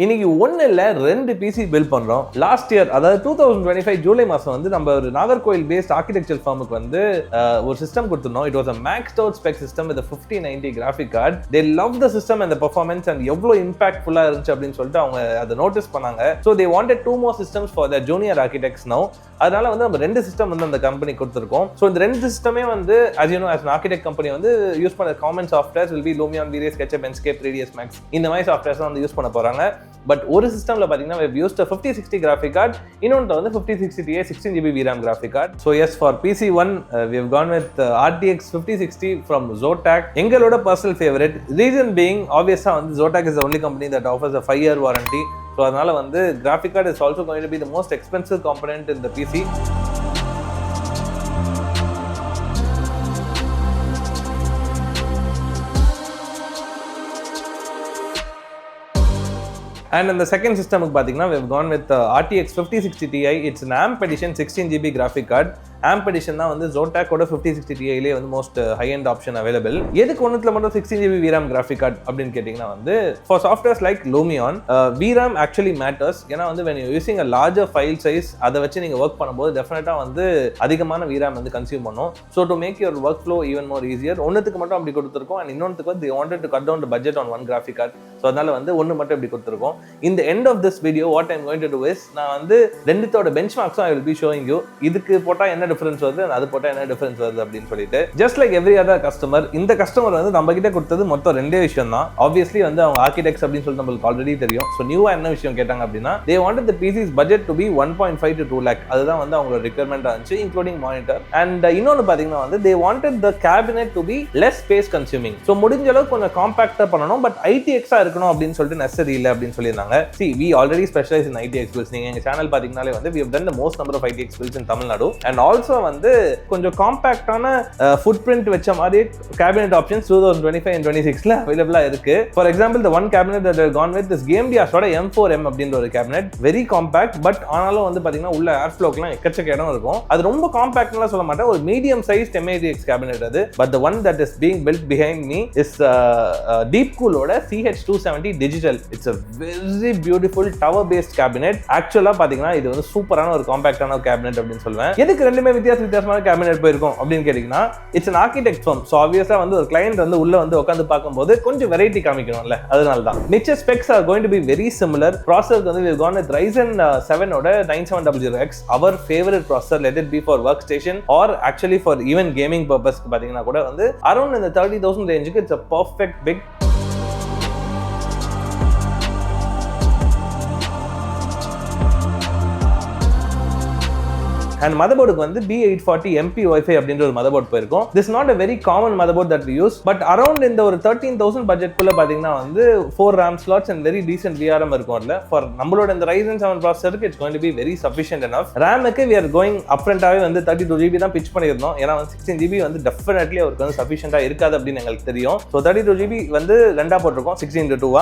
இன்னைக்கு ஒன்னு இல்ல ரெண்டு பிசி பில்ட் பண்றோம். லாஸ்ட் இயர் அதாவது 2025 ஜூலை மாசம் வந்து நம்ம ஒரு நாகர்கோயில் பேஸ்ட் ஆர்கிடெக்சர் ஃபார்முக்கு வந்து ஒரு சிஸ்டம் கொடுத்துருந்தோம். It was a maxed out spec system with a 5090 graphic card. They loved the system and the performance and எவ்வளவு இம்பாக்ட்ஃபுல்லா இருந்துச்சு அப்படின்னு சொல்லிட்டு அவங்க அதை நோட்டீஸ் பண்ணாங்க. So they wanted two more systems for their junior architects now. அதனால வந்து நம்ம ரெண்டு சிஸ்டம் வந்து அந்த கம்பெனி கொடுத்துருக்கோம். ஸோ இந்த ரெண்டு சிஸ்டமே வந்து as you know as an architect company வந்து யூஸ் பண்ண common softwares will be Lumion, VRAM, SketchUp, Enscape, 3ds Max இந்த மாதிரி சாஃப்ட்வேர்ஸ் வந்து யூஸ் பண்ண போறாங்க. பட் ஒரு சிஸ்டம்ல பாத்தீங்கன்னா we've used a 5060 graphic card, இன்னொன்று வந்து 5060 Ti 16GB VRAM graphic card. So yes, for PC1 we've gone with RTX 5060 from Zotac. எங்களோட personal favorite. Reason being obviously வந்து Zotac is the only company that offers a 5-year warranty. So அதனால வந்து graphic card is also going to be the most expensive component in the PC. And in the second system, we've gone with RTX 5060 Ti. It's an AMP edition 16GB graphic card. AMP edition தான் வந்து Zotac ஓட 5060 Ti லே வந்து most high end option available. எதுக்கு ஒண்ணுத்துல மட்டும் 16GB VRAM graphic card அப்படின்னு கேட்டிங்கன்னா வந்து for softwares like Lumion, VRAM actually matters. ஏன்னா வந்து when you're using a larger file size அதை வச்சு நீங்க ஒர்க் பண்ணும்போது டெஃபினட்டா வந்து அதிகமான VRAM வந்து கன்சியூம் பண்ணும். So to make your workflow even more easier, ஒண்ணுத்துக்கு மட்டும் அப்படி கொடுத்துருக்கோம் and இன்னொன்னுக்கு வந்து they wanted to cut down the budget on one graphic card. So அதனால வந்து ஒண்ணு மட்டும் இப்படி கொடுத்துருக்கோம். In the end of this video, what I'm going to do is நான் வந்து ரெண்டுத்தோட benchmarks I will be showing you. இதுக்கு போட்டா என்ன டிஃபரன்ஸ் வருது அது போட்டா என்ன டிஃபரன்ஸ் வருது அப்படின்னு சொல்லிட்டு just like every other customer, இந்த கஸ்டமர் வந்து நம்ம கிட்ட கொடுத்தது மொத்தம் ரெண்டே விஷயம் தான். Obviously வந்து அவங்க ஆர்கிடெக்ட்ஸ் அப்படின்னு சொல்லிட்டு நம்மளுக்கு ஆல்ரெடி தெரியும். ஸோ நியூவா என்ன விஷயம் கேட்டாங்க அப்படின்னா they wanted the PC's budget to be 1.5 to 2 lakh. அதுதான் வந்து அவங்களோட ரிக்வயர்மெண்ட் இருந்துச்சு, இன்க்ளூடிங் மானிட்டர். அண்ட் இன்னொன்று பார்த்தீங்கன்னா வந்து they wanted the cabinet to be less space consuming. So முடிஞ்ச அளவுக்கு கொஞ்சம் காம்பாக்டா பண்ணணும், பட் ITX-ஆ இருக்கணும் அப்படின்னு சொல்லிட்டு நெசசரி இல்லை அப்படின்னு சொல்லியிருந்தாங்க. See, we already specialize in ITX builds. நீங்க எங்க சேனல் பாத்தீங்கனாலே வந்து we have done the most number of ITX builds in Tamil Nadu, and also வந்து கொஞ்சம் காம்பாக்டான ஃபுட்பிரிண்ட் வெச்ச மாதிரி கேபினெட் ஆப்ஷன்ஸ் 2025 and 26ல அவைலபிளா இருக்கு. For example the one cabinet that I've gone with is Gamdias M4M அப்படின்ற ஒரு cabinet. Very compact, but ஆனாலும் வந்து பாத்தீங்கன்னா உள்ள ஏர் ஃப்ளோக்கெல்லாம் எக்கச்சக்க இடம் இருக்கும். அது ரொம்ப காம்பாக்ட்லாம் சொல்ல மாட்டேன், ஒரு மீடியம் சைஸ் MITX கேபினெட் அது. But the one that is being built behind me is Deepcool ஓட CH270 Digital. It's a very beautiful tower based cabinet. ஆக்சுவலா பாத்தீங்கன்னா இது வந்து சூப்பரான ஒரு காம்பாக்டான ஒரு கேபினெட் அப்படின்னு சொல்லுவேன். எதுக்கு ரெண்டுமே வித்தியாசமான கேபினெட் போயிருக்கும் அப்படின்னு கேட்டீங்கன்னா it's an architect firm. So obviously வந்து ஒரு client வந்து உள்ள வந்து உட்கார்ந்து பார்க்கும்போது கொஞ்சம் வெரைட்டி காமிக்கணும்ல, அதனால தான். Niche specs are going to be very similar. Processor வந்து we've gone with Ryzen 7 ஓட 9700X, our favorite processor, let it be for workstation or actually for even gaming purpose பாத்தீங்கன்னா கூட வந்து around in the 30,000 range it's a perfect big. And motherboard வந்து B840 MP Wi-Fi அப்படின்ற ஒரு motherboard போயிருக்கும். This is not a very common motherboard that we use, but around இந்த ஒரு 13,000 budget குள்ள பாத்தீங்கன்னா வந்து 4 RAM slots and very decent VRAM இருக்கும்ல. For நம்மளோட இந்த Ryzen 7 processor it's going to be very sufficient enough. RAM க்கு we are going upfront-ஆவே வந்து 32GB தான் pitch பண்ணியிருந்தோம். ஏன்னா வந்து 16GB வந்து definitely அவருக்கு வந்து sufficient-ஆ இருக்காது அப்படின்னு எங்களுக்கு தெரியும். So 32GB வந்து ரெண்டா போட்டிருக்கோம் 16:2.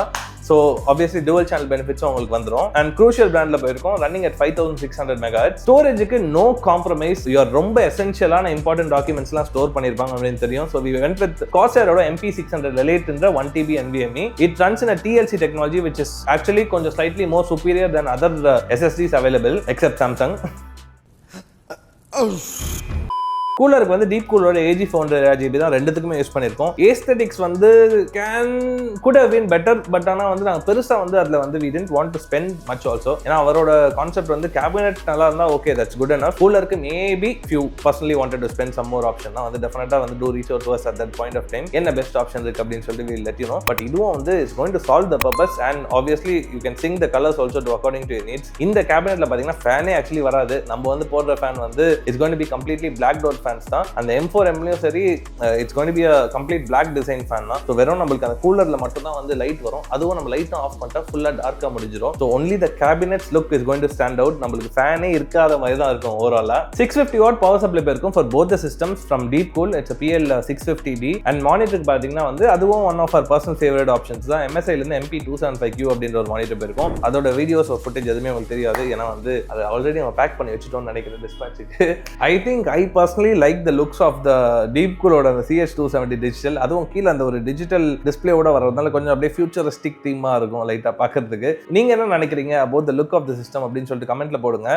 So obviously dual channel benefits உங்களுக்கு வந்துரும். And Crucial brandல போயிருக்கும், running at 5600 MHz. Storage-க்கு no compromise. You are ரொம்ப essential-ஆன important documents-லாம் store பண்ணிருப்பாங்க அப்படின்னு தெரியும். So we went with Corsair-ஓட MP600 Elite in the 1TB NVMe. It runs in a TLC technology which is actually கொஞ்சம் slightly more superior than other SSDs available except Samsung. கூலருக்கு வந்து Deepcool ஓட AG400GB தான் ரெண்டுத்துக்குமே use பண்ணிருக்கோம். Aesthetics வந்து could have been better, but ஆனா வந்து நாங்க பெருசா வந்து அதுல வந்து we didn't want to spend much also. ஏன்னா அவரோட கான்செப்ட் வந்து கேபினெட் நல்லா இருந்தா okay, that's good enough. கூலருக்கு maybe few personally wanted to spend some more option தான் வந்து டெஃபினட்டா வந்து do reach out to us at that point of time. என்ன பெஸ்ட் ஆப்ஷன் இருக்கு அப்படின்னு சொல்லிட்டு we'll let you know. But இதுவும் வந்து is going to solve the purpose and obviously you can sync the colors also to according to your needs. இந்த கேபினெட்ல பாத்தீங்கன்னா ஃபேனே actually வராது. நம்ம வந்து போடுற ஃபேன் வந்து is going to be completely black dot fans தான். அந்த M4M-லயும் சரி it's going to be a complete black design fan தான். So வெறும் நம்மளுக்கு அந்த கூலர்ல மட்டும் தான் வந்து லைட் வரும். அதுவும் நம்ம லைட் ஆஃப் பண்ணிட்டா ஃபுல்லா டார்க்கா முடிஞ்சிரும். So only the cabinet's look is going to stand out. நம்மளுக்கு ஃபேனே இருக்காத மாதிரி தான் இருக்கும் ஓவராலா. 650 watt power supply இருக்கும் for both the systems from Deepcool. It's a PL650D and monitor பாத்தீங்கன்னா வந்து அதுவும் one of our personal favorite options தான். MSI ல இருந்து MP275Q அப்படின்ற ஒரு மானிட்டர் இருக்கும். அதோட வீடியோஸ் ஒரு ஃபுட்டேஜ் எதுவுமே உங்களுக்கு தெரியாது, ஏன்னா வந்து அது ஆல்ரெடி நம்ம பேக் பண்ணி வச்சுட்டோம்னு நினைக்கிறேன் டிஸ்பாட்சுக்கு. I think I personally really like the looks of the Deepcool oda CH270 Digital. அதுவும் கீழ அந்த ஒரு டிஜிட்டல் டிஸ்ப்ளேவோட வரதுனால கொஞ்சம் அப்படியே ஃபியூச்சரிஸ்டிக் தீமா இருக்கும் லைட்டா பார்க்கிறதுக்கு. நீங்க என்ன நினைக்கிறீங்க about the look of the system அப்படின்னு சொல்லிட்டு கமெண்ட்ல போடுங்க.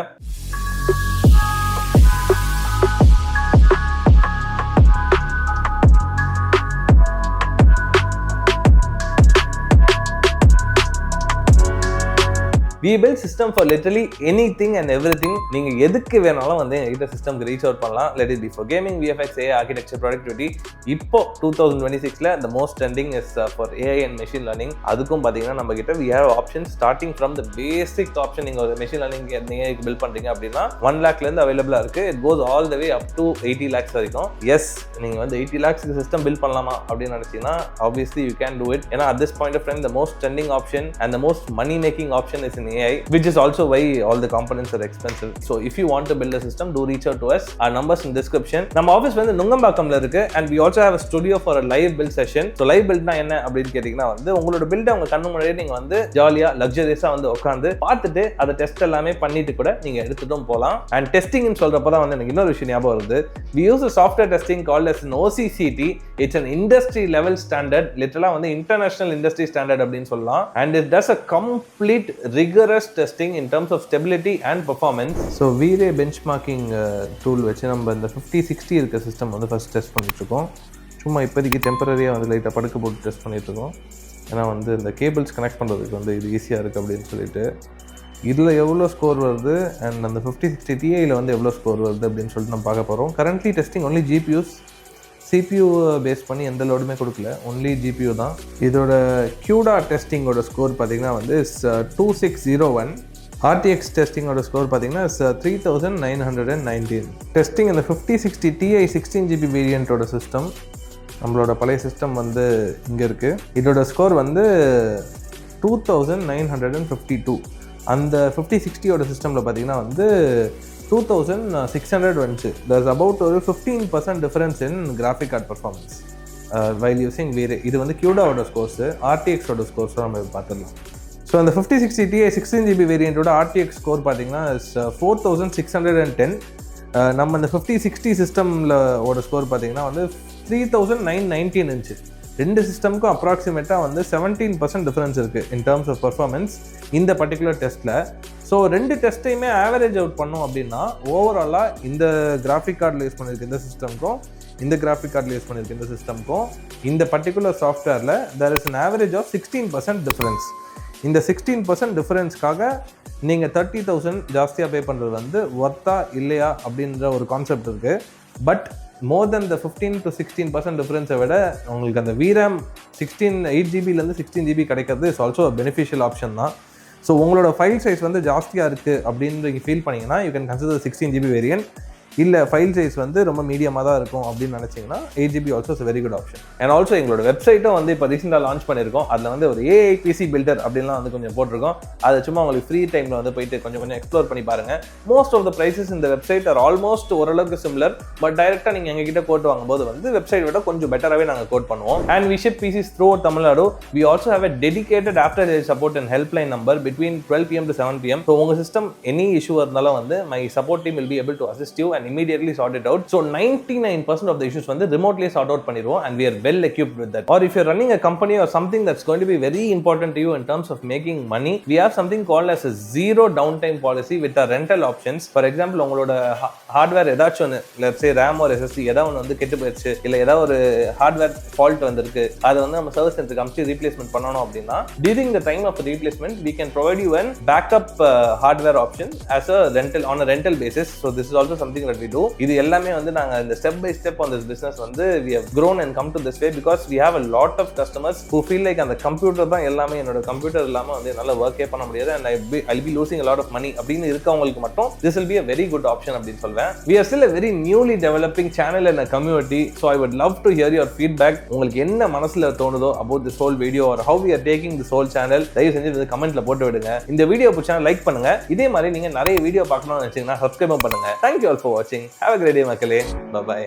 We build system for literally anything and everything. நீங்க எதுக்கு வேணாலும் வந்து எங்க சிஸ்டம்க்கு ரீச் அவுட் பண்ணலாம். Let it be for gaming, VFX, AI, architecture, productivity. இப்போ 2026ல the most trending is for AI and machine learning. அதுக்கும் பாத்தீங்கன்னா நம்ம கிட்ட we have options starting from the basic option. நீங்க ஒரு machine learning AI build பண்றீங்க அப்படின்னா 1 lakhல இருந்து அவைலபிளா இருக்கு. It goes all the way up to 80 lakhs வரைக்கும். Yes, நீங்க வந்து 80 lakhsக்கு சிஸ்டம் build பண்ணலாமா அப்படின்னு நினைச்சீங்கன்னா obviously you can do it. ஏன்னா at this point of time the most trending option and the most money making option is in AI, which is also why all the components are expensive. So if you want to build a system, do reach out to us. Our numbers in description. நம்ம office வந்து நுங்கம்பாக்கம்ல இருக்கு and we also have a studio for a live build session. So live build னா என்ன அப்படினு கேட்டிங்கனா வந்து உங்களோட build உங்க கண்ணு முன்னாடியே நீங்க வந்து ஜாலியா லக்ஸரியஸா வந்து உட்கார்ந்து பார்த்துட்டு அத டெஸ்ட் எல்லாமே பண்ணிட்டு கூட நீங்க எடுத்துட்டும் போலாம். And testing ன்னு சொல்றப்ப தான் வந்து எனக்கு இன்னொரு விஷயம் ஞாபகம் வருது. We use a software testing called as an OCCT. It's an industry level standard. லிட்டரலா வந்து international industry standard அப்படினு சொல்லலாம். And it does a complete rigorous testing in terms of stability and performance. So VRAM benchmarking tool வச்சு நம்ம இந்த 5060 இருக்க system வந்து first test பண்ணிட்டு இருக்கோம். சும்மா இப்போதைக்கு டெம்பரரியா வந்து லைட்டா படுக்க போட்டு டெஸ்ட் பண்ணிட்டு இருக்கோம். ஏன்னா வந்து இந்த கேபிள்ஸ் கனெக்ட் பண்றதுக்கு வந்து இது ஈஸியா இருக்கு அப்படின்னு சொல்லிட்டு இதுல எவ்வளவு ஸ்கோர் வருது and அந்த 5060 Ti ல வந்து எவ்வளவு ஸ்கோர் வருது அப்படின்னு சொல்லிட்டு நம்ம பார்க்க போறோம். Currently testing only GPUs. CPU base பண்ணி எந்த லோடுமே கொடுக்கல, ஒன்லி GPU தான். இதோட CUDA டெஸ்டிங்கோட ஸ்கோர் பார்த்தீங்கன்னா வந்து 2601. RTX டெஸ்டிங்கோட ஸ்கோர் பார்த்தீங்கன்னா 3919. டெஸ்டிங் இந்த 5060 Ti 16GB வேரியண்ட்டோட சிஸ்டம், நம்மளோட பழைய சிஸ்டம் வந்து இங்கே இருக்குது. இதோட ஸ்கோர் வந்து 2952. அந்த 5060யோட சிஸ்டமில் பார்த்தீங்கன்னா வந்து 2600 வந்துச்சு. There's about ஒரு 15% difference in graphic card performance while using VRAM. இது வந்து CUDA-ஓட ஸ்கோர்ஸ், RTX-ஓட ஸ்கோர்ஸ் நம்ம பார்த்துடலாம். ஸோ அந்த 5060 Ti 16GB வேரியண்ட்டோட RTX ஸ்கோர் பார்த்தீங்கன்னா 4610. நம்ம இந்த 5060 சிஸ்டமில் ஓட ஸ்கோர் பார்த்தீங்கன்னா வந்து 3919 இருந்துச்சு. ரெண்டு சிஸ்டமுக்கும் அப்ராக்சிமேட்டாக வந்து 17% டிஃபரன்ஸ் இருக்குது இன் டர்ம்ஸ் ஆஃப் பர்ஃபார்மன்ஸ் இந்த பர்டிகுலர் டெஸ்ட்டில். ஸோ ரெண்டு டெஸ்ட்டையுமே ஆவரேஜ் அவுட் பண்ணோம் அப்படின்னா ஓவராலாக இந்த கிராஃபிக் கார்டில் யூஸ் பண்ணியிருக்க இந்த சிஸ்டம்க்கும் இந்த கிராஃபிக் கார்டில் யூஸ் பண்ணியிருக்க இந்த சிஸ்டம்க்கும் இந்த பர்டிகுலர் சாஃப்ட்வேரில் there is an average of 16% difference. இந்த 16% டிஃபரன்ஸ்க்காக நீங்கள் 30,000 ஜாஸ்தியாக பே பண்ணுறது வந்து ஒர்த்தா இல்லையா அப்படின்ற ஒரு கான்செப்ட் இருக்குது. But more then the 15 to 16% டிஃபரன்ஸை விட உங்களுக்கு அந்த VRAM 8GB 16GB கிடைக்கிறது இஸ் ஆல்சோ பெனிஃபிஷியல் ஆப்ஷன் தான். ஸோ உங்களோட ஃபைல் சைஸ் வந்து ஜாஸ்தியாக இருக்குது அப்படின்னு நீங்கள் ஃபீல் பண்ணிங்கன்னா you can consider 16GB variant. இல்லை ஃபைல் சைஸ் வந்து ரொம்ப மீடியமாக தான் இருக்கும் அப்படின்னு நினச்சிங்கன்னா 8GB also is very good option. And also எங்களோட வெப்சைட்டும் வந்து இப்போ ரீசெண்டாக லான்ச் பண்ணியிருக்கோம். அதில் வந்து ஒரு AI PC பில்டர் அப்படின்லாம் வந்து கொஞ்சம் போட்டிருக்கோம். அதை சும்மா உங்களுக்கு ஃப்ரீ டைமில் வந்து போயிட்டு கொஞ்சம் எக்ஸ்ப்ளோர் பண்ணி பாருங்கள். மோஸ்ட் ஆஃப் த ப்ரைஸஸ் இந்த வெப்சைட் ஆர் ஆல்மோஸ்ட் ஓரளவுக்கு சிமிலர். பட் டைரெக்டாக நீங்கள் எங்ககிட்ட கோட் வாங்கும்போது வந்து வெப்சைட் விட கொஞ்சம் பெட்டராகவே நாங்கள் கோட் பண்ணுவோம். And we ship PCs throughout Tamil Nadu. We also have a dedicated after sales support and helpline number between 12 PM to 7 PM. So உங்கள் சிஸ்டம் எனி இஷ்யூ இருந்தாலும் வந்து my support team will be able to assist you and immediately sort it out. So 99% of the issues வந்து remotely sort out பண்ணிடுவோம் and we are well equipped with that. Or if you're running a company or something that's going to be very important to you in terms of making money, we have something called as a zero downtime policy with our rental options. For example, உங்களோட hardware ஏதாச்சும் ஒன்று, let's say RAM or SSD ஏதாவது ஒன்று வந்து கெட்டு போயிடுச்சு, இல்லை ஏதாவது ஒரு ஹார்ட்வேர் ஃபால்ட் வந்திருக்கு, அதை வந்து நம்ம சர்வீஸ் சென்டருக்கு அனுப்பிச்சு ரீப்ளேஸ்மெண்ட் பண்ணணும் அப்படின்னா during the time of replacement we can provide you an backup hardware option as a rental on a rental basis. So this is also something that we do. இது எல்லாமே வந்து நாங்கள் இந்த step by step on this business வந்து we have grown and come to this way because we have a lot of customers who feel like அந்த computer தான் எல்லாமே, என்னோட கம்ப்யூட்டர் இல்லாமல் வந்து என்னால் ஒர்க்கே பண்ண முடியாது and I'll be losing a lot of money அப்படின்னு இருக்கவங்களுக்கு மட்டும் this will be a very good option அப்படின்னு சொல்வேன். We are still a very newly developing channel and a community, so I would love to hear your feedback. உங்களுக்கு என்ன மனசுல தோணுதோ about this whole video or how we are taking this whole channel, தயவு செஞ்சு இந்த கமெண்ட்ல போட்டு விடுங்க. இந்த வீடியோ பிடிச்சா லைக் பண்ணுங்க. இதே மாதிரி நீங்க நிறைய வீடியோ பார்க்கணும்னு நினைச்சீங்கன்னா சப்ஸ்கிரைப் பண்ணுங்க. Thank you all for watching. Have a great day மக்களே. Bye bye.